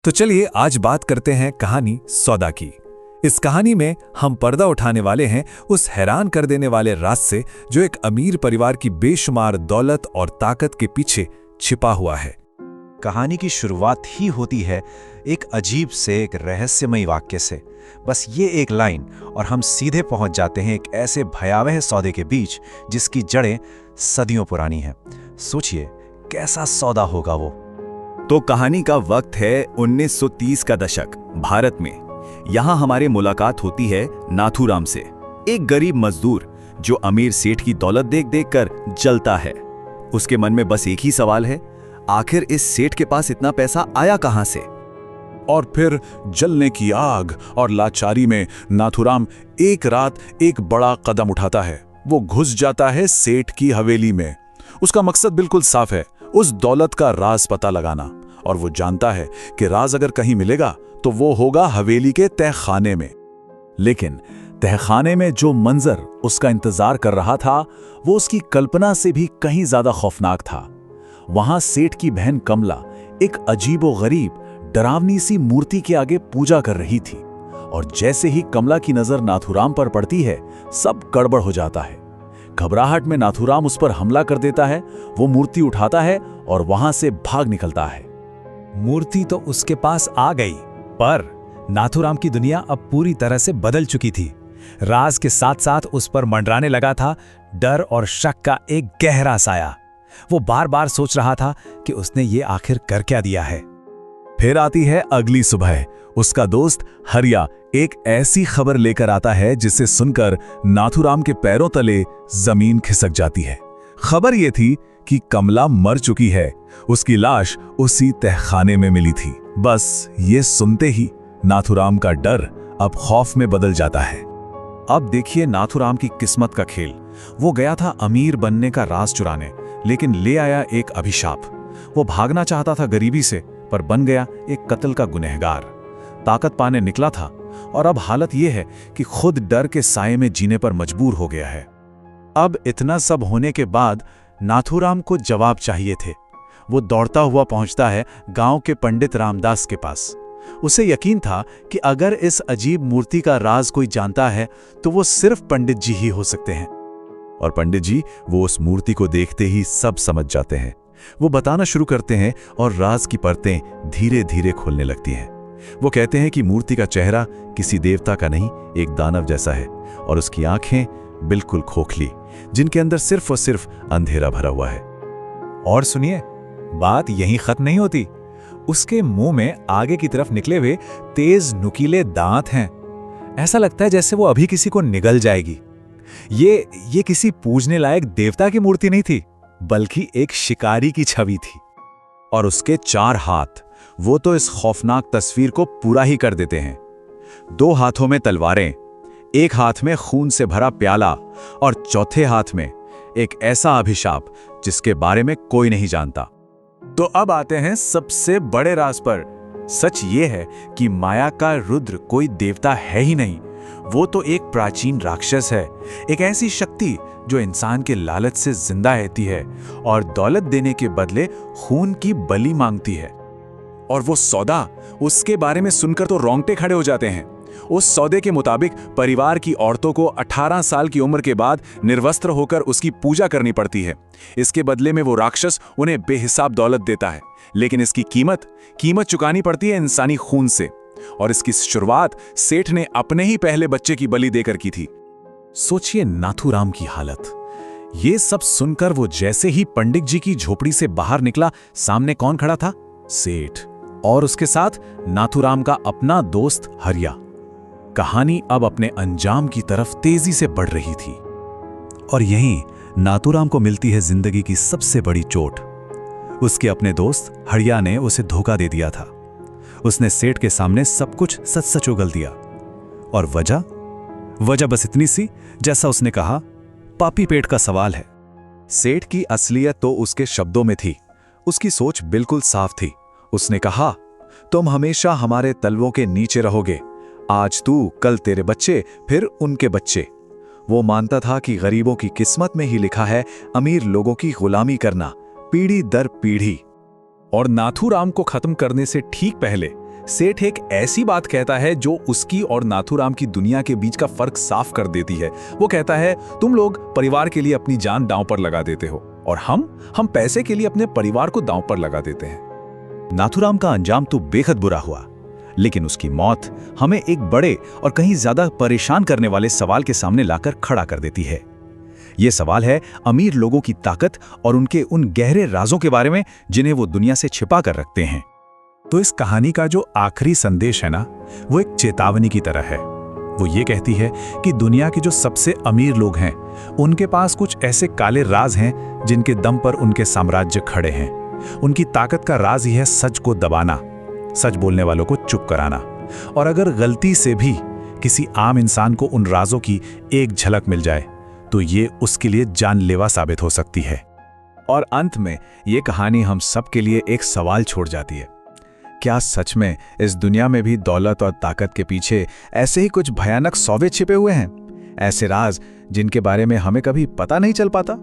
तो चलिए आज बात करते हैं कहानी सौदा की। इस कहानी में हम पर्दा उठाने वाले हैं उस हैरान कर देने वाले राज से जो एक अमीर परिवार की बेशुमार दौलत और ताकत के पीछे छिपा हुआ है। कहानी की शुरुआत ही होती है एक अजीब से एक रहस्यमयी वाक्य से। बस ये एक लाइन और हम सीधे पहुंच जाते हैं एक ऐसे भयावह सौदे के बीच जिसकी जड़ें सदियों पुरानी हैं। सोचिए कैसा सौदा होगा वो। तो कहानी का वक्त है 1930 का दशक भारत में। यहाँ हमारे मुलाकात होती है नाथूराम से, एक गरीब मजदूर जो अमीर सेठ की दौलत देख देख कर जलता है। उसके मन में बस एक ही सवाल है, आखिर इस सेठ के पास इतना पैसा आया कहां से। और फिर जलने की आग और लाचारी में नाथूराम एक रात एक बड़ा कदम उठाता है। वो घुस जाता है सेठ की हवेली में। उसका मकसद बिल्कुल साफ है, उस दौलत का राज पता लगाना। और वो जानता है कि राज अगर कहीं मिलेगा तो वो होगा हवेली के तहखाने में। लेकिन तहखाने में जो मंजर उसका इंतजार कर रहा था वो उसकी कल्पना से भी कहीं ज्यादा खौफनाक था। वहां सेठ की बहन कमला एक अजीबोगरीब डरावनी सी मूर्ति के आगे पूजा कर रही थी। और जैसे ही कमला की नजर नाथूराम पर पड़ती है सब गड़बड़ हो जाता है। घबराहट में नाथूराम उस पर हमला कर देता है। वो मूर्ति उठाता है और वहां से भाग निकलता है। मूर्ति तो उसके पास आ गई, पर नाथूराम की दुनिया अब पूरी तरह से बदल चुकी थी। राज के साथ साथ उस पर मंडराने लगा था डर और शक का एक गहरा साया। वो बार बार सोच रहा था कि उसने ये आखिर कर क्या दिया है। फिर आती है अगली सुबह। उसका दोस्त हरिया एक ऐसी खबर लेकर आता है जिसे सुनकर नाथूराम के पैरों तले जमीन खिसक जाती है। खबर यह थी कि कमला मर चुकी है। उसकी लाश उसी तहखाने में मिली थी। बस ये सुनते ही नाथूराम का डर अब खौफ में बदल जाता है। अब देखिए नाथूराम की किस्मत का खेल। वो गया था अमीर बनने का राज चुराने, लेकिन ले आया एक अभिशाप। वो भागना चाहता था गरीबी से, पर बन गया एक कत्ल का गुनहगार। ताकत पाने निकला था और अब हालत यह है कि खुद डर के साये में जीने पर मजबूर हो गया है। अब इतना सब होने के बाद नाथूराम को जवाब चाहिए थे। वो दौड़ता हुआ पहुंचता है गांव के पंडित रामदास के पास। उसे यकीन था कि अगर इस अजीब मूर्ति का राज कोई जानता है तो वो सिर्फ पंडित जी ही हो सकते हैं। और पंडित जी वो उस मूर्ति को देखते ही सब समझ जाते हैं। वो बताना शुरू करते हैं और राज की परतें धीरे धीरे खुलने लगती हैं। वो कहते हैं कि मूर्ति का चेहरा किसी देवता का नहीं, एक दानव जैसा है। और उसकी आंखें बिल्कुल खोखली, जिनके अंदर सिर्फ और सिर्फ अंधेरा भरा हुआ है। और सुनिए, बात यहीं खत्म नहीं होती। उसके मुंह में आगे की तरफ निकले हुए तेज नुकीले दांत हैं। ऐसा लगता है जैसे वो अभी किसी को निगल जाएगी। ये किसी पूजने लायक देवता की मूर्ति नहीं थी, बल्कि एक शिकारी की छवि थी। और उसके 4 हाथ, वो तो इस खौफनाक तस्वीर को पूरा ही कर देते हैं। 2 हाथों में तलवारें, एक हाथ में खून से भरा प्याला और चौथे हाथ में एक ऐसा अभिशाप जिसके बारे में कोई नहीं जानता। तो अब आते हैं सबसे बड़े राज पर। सच ये है कि माया का रुद्र कोई देवता है ही नहीं, वो तो एक प्राचीन राक्षस है। एक ऐसी शक्ति जो इंसान के लालच से जिंदा रहती है और दौलत देने के बदले खून की बलि मांगती है। और वो सौदा, उसके बारे में सुनकर तो रोंगटे खड़े हो जाते हैं। उस सौदे के मुताबिक परिवार की औरतों को 18 साल की उम्र के बाद निर्वस्त्र होकर उसकी पूजा करनी पड़ती है। इसके बदले में वो राक्षस उन्हें बेहिसाब दौलत देता है, लेकिन इसकी कीमत चुकानी पड़ती है इंसानी खून से। और इसकी शुरुआत सेठ ने अपने ही पहले बच्चे की बलि देकर की थी। सोचिए नाथूराम की हालत। ये सब सुनकर वो जैसे ही पंडित जी की झोपड़ी से बाहर निकला, सामने कौन खड़ा था? सेठ, और उसके साथ नाथूराम का अपना दोस्त हरिया। कहानी अब अपने अंजाम की तरफ तेजी से बढ़ रही थी। और यहीं नाथूराम को मिलती है जिंदगी की सबसे बड़ी चोट। उसके अपने दोस्त हरिया ने उसे धोखा दे दिया था। उसने सेठ के सामने सब कुछ सच सच उगल दिया। और वजह बस इतनी सी, जैसा उसने कहा, पापी पेट का सवाल है। सेठ की असलियत तो उसके शब्दों में थी। उसकी सोच बिल्कुल साफ थी। उसने कहा, तुम हमेशा हमारे तलवों के नीचे रहोगे। आज तू, कल तेरे बच्चे, फिर उनके बच्चे। वो मानता था कि गरीबों की किस्मत में ही लिखा है अमीर लोगों की गुलामी करना, पीढ़ी दर पीढ़ी। और नाथूराम को खत्म करने से ठीक पहले सेठ एक ऐसी बात कहता है जो उसकी और नाथूराम की दुनिया के बीच का फर्क साफ कर देती है। वो कहता है, तुम लोग परिवार के लिए अपनी जान दांव पर लगा देते हो और हम पैसे के लिए अपने परिवार को दांव पर लगा देते हैं। नाथूराम का अंजाम तो बेहद बुरा हुआ, लेकिन उसकी मौत हमें एक बड़े और कहीं ज्यादा परेशान करने वाले सवाल के सामने लाकर खड़ा कर देती है। यह सवाल है अमीर लोगों की ताकत और उनके उन गहरे राजों के बारे में जिन्हें वो दुनिया से छिपा कर रखते हैं। तो इस कहानी का जो आखिरी संदेश है ना, वो एक चेतावनी की तरह है। वो ये कहती है कि दुनिया के जो सबसे अमीर लोग हैं, उनके पास कुछ ऐसे काले राज हैं जिनके दम पर उनके साम्राज्य खड़े हैं। उनकी ताकत का राज ही है सच को दबाना, सच बोलने वालों को चुप कराना। और अगर गलती से भी किसी आम इंसान को उन राजों की एक झलक मिल जाए तो ये उसके लिए जानलेवा साबित हो सकती है। और अंत में ये कहानी हम सब के लिए एक सवाल छोड़ जाती है, क्या सच में इस दुनिया में भी दौलत और ताकत के पीछे ऐसे ही कुछ भयानक सौदे छिपे हुए हैं, ऐसे राज जिनके बारे में हमें कभी पता नहीं चल पाता?